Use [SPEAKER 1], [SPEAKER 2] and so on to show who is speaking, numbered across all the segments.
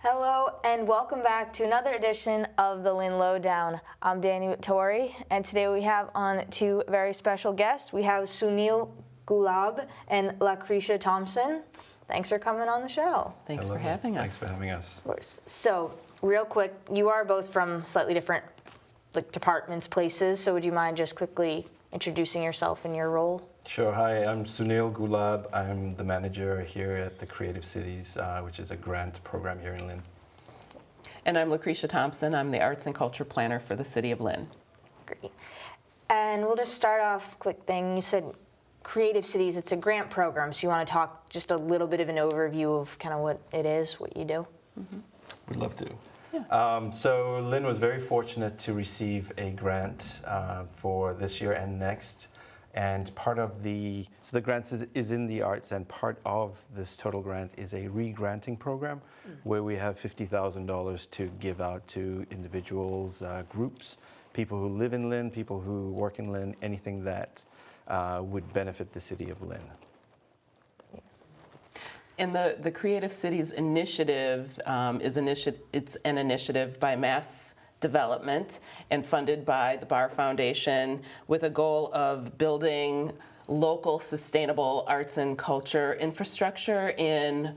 [SPEAKER 1] Hello and welcome back to another edition of the Lynn Lowdown. I'm Danny Vittori, and today we have on two very special guests. We have Sunil Gulab and LaCrecia Thomson. Thanks for coming on the show.
[SPEAKER 2] Thanks for having us.
[SPEAKER 3] Thanks for having us.
[SPEAKER 1] Of course. So, real quick, you are both from slightly different departments, places, so would you mind just quickly introducing yourself and your role?
[SPEAKER 3] Sure. Hi, I'm Sunil Gulab. I'm the manager here at the Creative Cities, which is a grant program here in Lynn.
[SPEAKER 2] And I'm LaCrecia Thomson. I'm the Arts and Culture Planner for the City of Lynn.
[SPEAKER 1] Great. And we'll just start off, quick thing. You said Creative Cities, it's a grant program, so you want to talk just a little bit of an overview of kind of what it is, what you do?
[SPEAKER 2] Mm-hmm.
[SPEAKER 3] We'd love to.
[SPEAKER 2] Yeah.
[SPEAKER 3] So Lynn was very fortunate to receive a grant for this year and next. And part of the grant is in the arts, and part of this total grant is a re-granting program where we have $50,000 to give out to individuals, groups, people who live in Lynn, people who work in Lynn, anything that would benefit the city of Lynn.
[SPEAKER 2] And the Creative Cities initiative it's an initiative by Mass Development and funded by the Barr Foundation with a goal of building local sustainable arts and culture infrastructure in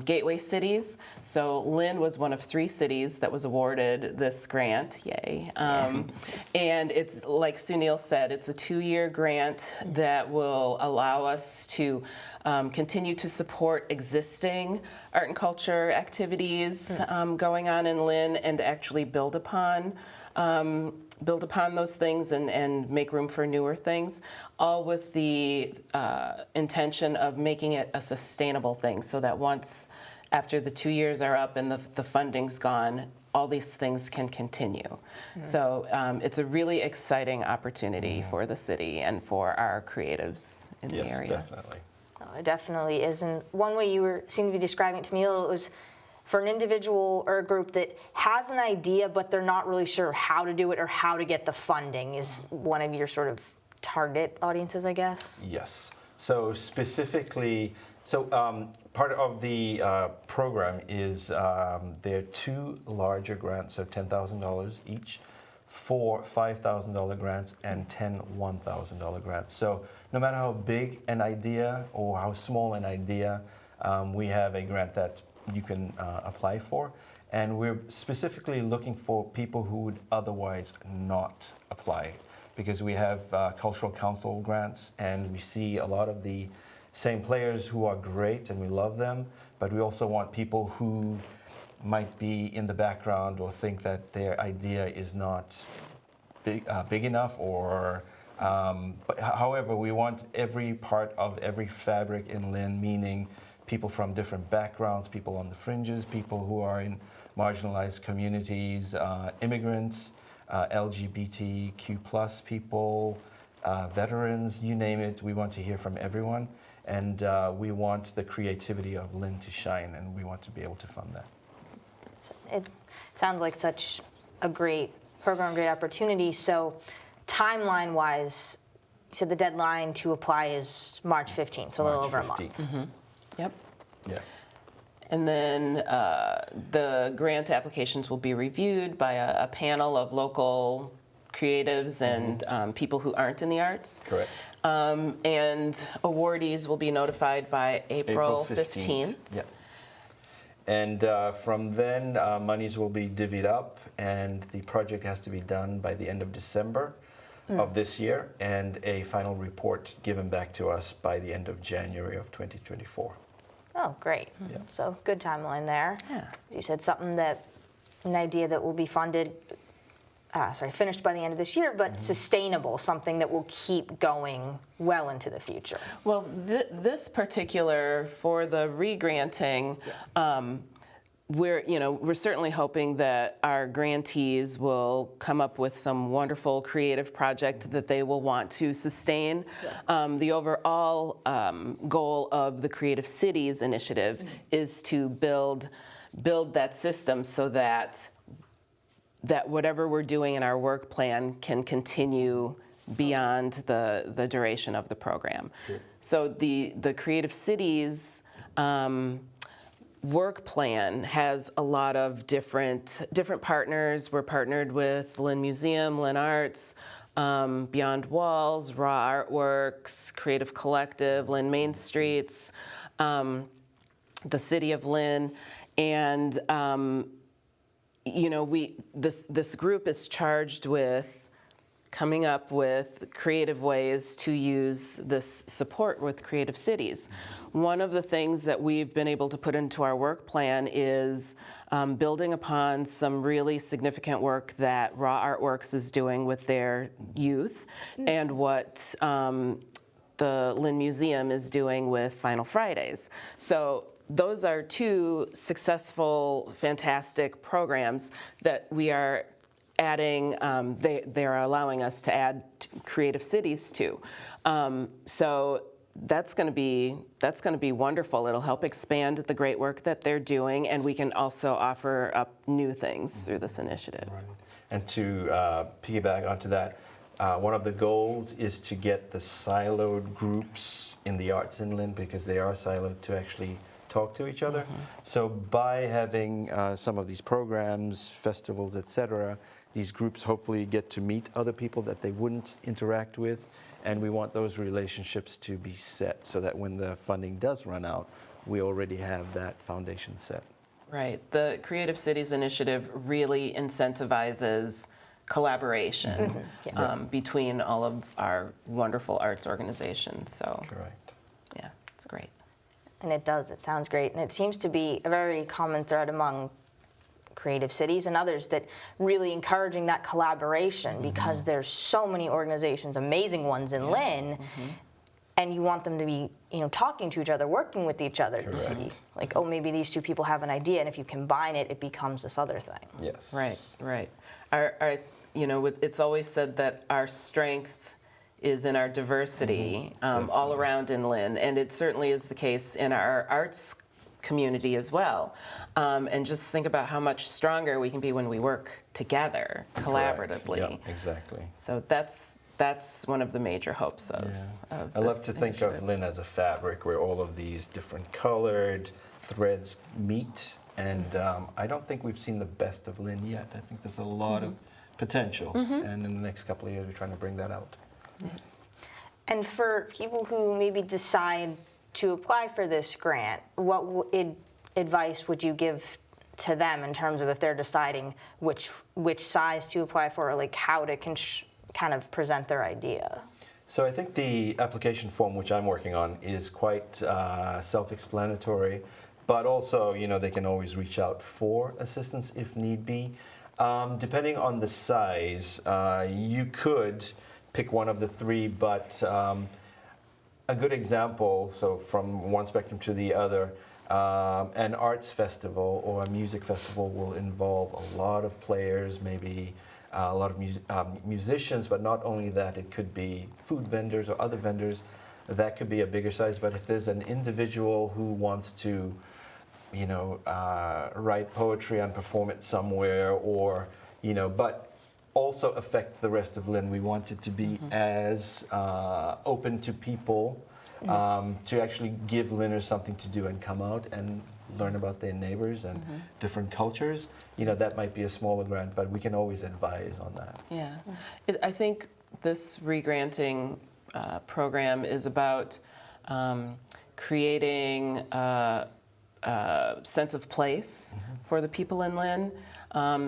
[SPEAKER 2] gateway cities. So Lynn was one of 3 cities that was awarded this grant, yay. And it's, like Sunil said, it's a 2-year grant that will allow us to continue to support existing art and culture activities going on in Lynn and actually build upon those things and make room for newer things, all with the intention of making it a sustainable thing, so that once after the 2 years are up and the funding's gone, all these things can continue. So it's a really exciting opportunity for the city and for our creatives in the area.
[SPEAKER 3] Yes, definitely.
[SPEAKER 1] No, it definitely is. And one way you seem to be describing it to me, it was for an individual or a group that has an idea, but they're not really sure how to do it or how to get the funding, is one of your sort of target audiences, I guess?
[SPEAKER 3] Yes. So specifically, part of the program is there are 2 larger grants, so $10,000 each, 4 $5,000 grants, and 10 $1,000 grants. So no matter how big an idea or how small an idea, we have a grant that you can apply for. And we're specifically looking for people who would otherwise not apply, because we have cultural council grants, and we see a lot of the same players who are great and we love them, but we also want people who might be in the background or think that their idea is not big enough, or but however, we want every part of every fabric in Lynn, meaning people from different backgrounds, people on the fringes, people who are in marginalized communities, immigrants, LGBTQ+ people, veterans, you name it. We want to hear from everyone, and we want the creativity of Lynn to shine, and we want to be able to fund that.
[SPEAKER 1] It sounds like such a great program, great opportunity. So timeline-wise, you said the deadline to apply is March 15th, so a little over a month.
[SPEAKER 2] Mm-hmm. Yep.
[SPEAKER 3] Yeah.
[SPEAKER 2] And then the grant applications will be reviewed by a panel of local creatives and people who aren't in the arts.
[SPEAKER 3] Correct.
[SPEAKER 2] And awardees will be notified by April 15th.
[SPEAKER 3] Yeah. And from then, monies will be divvied up, and the project has to be done by the end of December of this year, and a final report given back to us by the end of January of 2024.
[SPEAKER 1] Oh, great.
[SPEAKER 3] Yeah.
[SPEAKER 1] So good timeline there.
[SPEAKER 2] Yeah.
[SPEAKER 1] You said an idea that will be funded, finished by the end of this year, but sustainable, something that will keep going well into the future.
[SPEAKER 2] Well, this particular, for the re-granting, we're certainly hoping that our grantees will come up with some wonderful creative project that they will want to sustain. The overall goal of the Creative Cities initiative is to build that system so that whatever we're doing in our work plan can continue beyond the duration of the program. Sure. So the Creative Cities work plan has a lot of different partners. We're partnered with Lynn Museum, Lynn Arts, Beyond Walls, Raw Artworks, Creative Collective, Lynn Main Streets, the City of Lynn, and this group is charged with coming up with creative ways to use this support with creative cities. One of the things that we've been able to put into our work plan is building upon some really significant work that Raw Artworks is doing with their youth and what the Lynn Museum is doing with Final Fridays. So those are two successful, fantastic programs that we are adding, they are allowing us to add creative cities to. So that's going to be wonderful. It'll help expand the great work that they're doing, and we can also offer up new things through this initiative.
[SPEAKER 3] Right. And to piggyback onto that, one of the goals is to get the siloed groups in the arts in Lynn, because they are siloed, to actually talk to each other. So by having some of these programs, festivals, etc., these groups hopefully get to meet other people that they wouldn't interact with, and we want those relationships to be set so that when the funding does run out, we already have that foundation set.
[SPEAKER 2] Right. The Creative Cities Initiative really incentivizes collaboration between all of our wonderful arts organizations. So,
[SPEAKER 3] Correct.
[SPEAKER 2] yeah, it's great.
[SPEAKER 1] And it does, it sounds great. And it seems to be a very common thread among creative cities and others, that really encouraging that collaboration, because there's so many organizations, amazing ones in Lynn, and you want them to be, talking to each other, working with each other to see, like, oh, maybe these two people have an idea, and if you combine it, it becomes this other thing.
[SPEAKER 3] Yes.
[SPEAKER 2] Right. It's always said that our strength is in our diversity all around in Lynn, and it certainly is the case in our arts community as well. And just think about how much stronger we can be when we work together, collaboratively.
[SPEAKER 3] Yeah, exactly.
[SPEAKER 2] So that's one of the major hopes of
[SPEAKER 3] I love
[SPEAKER 2] this
[SPEAKER 3] to think
[SPEAKER 2] initiative.
[SPEAKER 3] of Lynn as a fabric where all of these different colored threads meet, and I don't think we've seen the best of Lynn yet. I think there's a lot of potential, and in the next couple of years we're trying to bring that out.
[SPEAKER 1] And for people who maybe decide to apply for this grant, what advice would you give to them in terms of if they're deciding which size to apply for, or like how to kind of present their idea?
[SPEAKER 3] So I think the application form, which I'm working on, is quite self-explanatory, but also, they can always reach out for assistance if need be. Depending on the size, you could pick one of the three, but a good example, so from one spectrum to the other, an arts festival or a music festival will involve a lot of players, maybe a lot of musicians, but not only that, it could be food vendors or other vendors. That could be a bigger size, but if there's an individual who wants to, write poetry and perform it somewhere, or, but also affect the rest of Lynn, we want it to be as open to people, to actually give Lynners something to do and come out and learn about their neighbors and different cultures. That might be a smaller grant, but we can always advise on that.
[SPEAKER 2] Yeah. I think this regranting program is about creating a sense of place for the people in Lynn.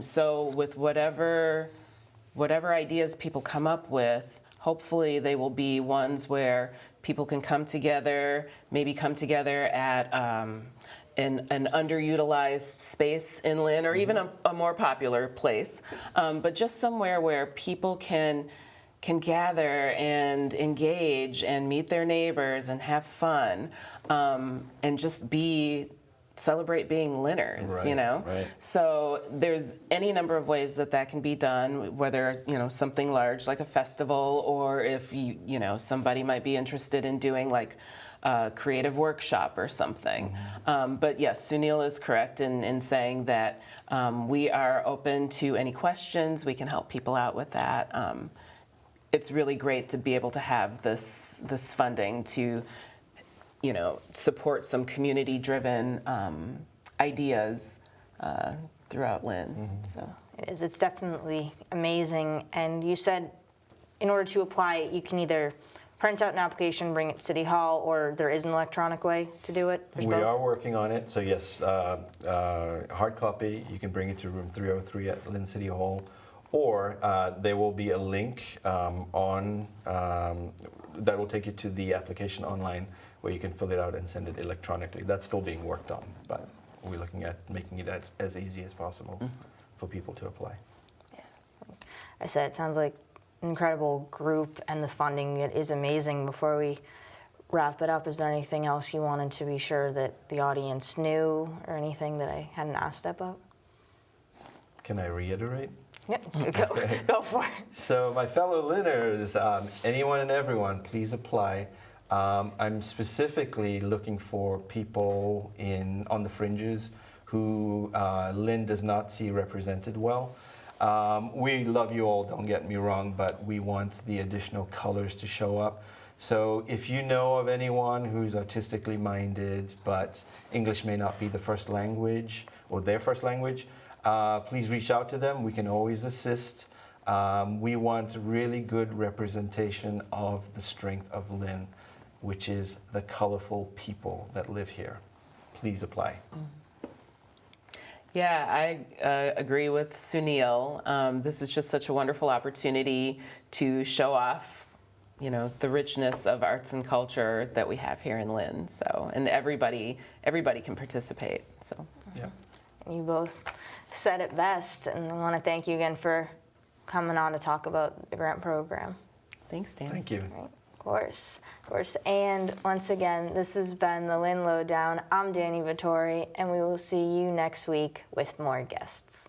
[SPEAKER 2] So with whatever ideas people come up with, hopefully they will be ones where people can come together at an underutilized space in Lynn, or even a more popular place, but just somewhere where people can gather and engage and meet their neighbors and have fun, and just celebrate being Lynners,
[SPEAKER 3] Right.
[SPEAKER 2] So there's any number of ways that can be done, whether something large like a festival, or if somebody might be interested in doing like a creative workshop or something. But yes, Sunil is correct in saying that we are open to any questions. We can help people out with that. It's really great to be able to have this funding to support some community-driven ideas throughout Lynn. So.
[SPEAKER 1] It is. It's definitely amazing. And you said in order to apply, you can either print out an application, bring it to City Hall, or there is an electronic way to do it? There's
[SPEAKER 3] We
[SPEAKER 1] both?
[SPEAKER 3] are working on it. So yes, hard copy, you can bring it to room 303 at Lynn City Hall, or there will be a link that will take you to the application online where you can fill it out and send it electronically. That's still being worked on, but we're looking at making it as easy as possible for people to apply.
[SPEAKER 1] I said it sounds like an incredible group, and the funding, it is amazing. Before we wrap it up, is there anything else you wanted to be sure that the audience knew, or anything that I hadn't asked about?
[SPEAKER 3] Can I reiterate?
[SPEAKER 1] Yep, go for it.
[SPEAKER 3] So my fellow Lynners, anyone and everyone, please apply. I'm specifically looking for people on the fringes who Lynn does not see represented well. We love you all, don't get me wrong, but we want the additional colors to show up. So if you know of anyone who's artistically minded, but English may not be the first language or their first language, please reach out to them. We can always assist. We want really good representation of the strength of Lynn, which is the colorful people that live here. Please apply.
[SPEAKER 2] Yeah, I agree with Sunil. This is just such a wonderful opportunity to show off, the richness of arts and culture that we have here in Lynn. So, and everybody can participate. So,
[SPEAKER 3] Yeah.
[SPEAKER 1] You both said it best, and I want to thank you again for coming on to talk about the grant program.
[SPEAKER 2] thanks, Dan.
[SPEAKER 3] Thank you.
[SPEAKER 1] Right. Of course. And once again, this has been the Lynn Lowdown. I'm Danny Vittori, and we will see you next week with more guests.